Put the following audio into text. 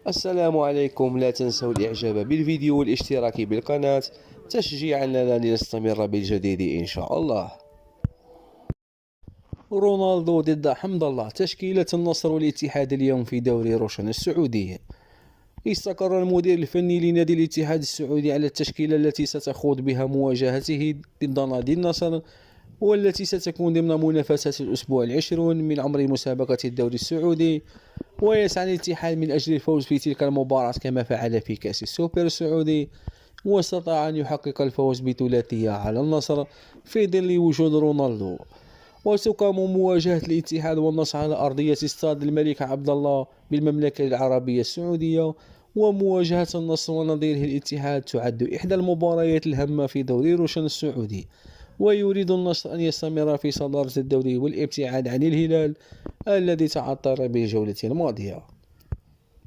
السلام عليكم. لا تنسوا الإعجاب بالفيديو والاشتراك بالقناة تشجيعا لنا لنستمر بالجديد إن شاء الله. رونالدو ضد حمد الله. تشكيلة النصر والاتحاد اليوم في دوري روشن السعودي. استقر المدير الفني لنادي الاتحاد السعودي على التشكيلة التي ستخوض بها مواجهته ضد نادي النصر، والتي ستكون ضمن منافسات الأسبوع العشرون من عمر مسابقة الدوري السعودي. ويسعى الاتحاد من أجل الفوز في تلك المباراة كما فعل في كأس السوبر السعودي، واستطاع أن يحقق الفوز بثلاثية على النصر في ظل وجود رونالدو. وتقام مواجهة الاتحاد والنصر على أرضية استاد الملك عبد الله بالمملكة العربية السعودية. ومواجهة النصر ونظيره الاتحاد تعد إحدى المباريات الهامة في دوري روشن السعودي، ويريد النصر أن يستمر في صدارة الدوري والابتعاد عن الهلال الذي تعثر بالجولة الماضية.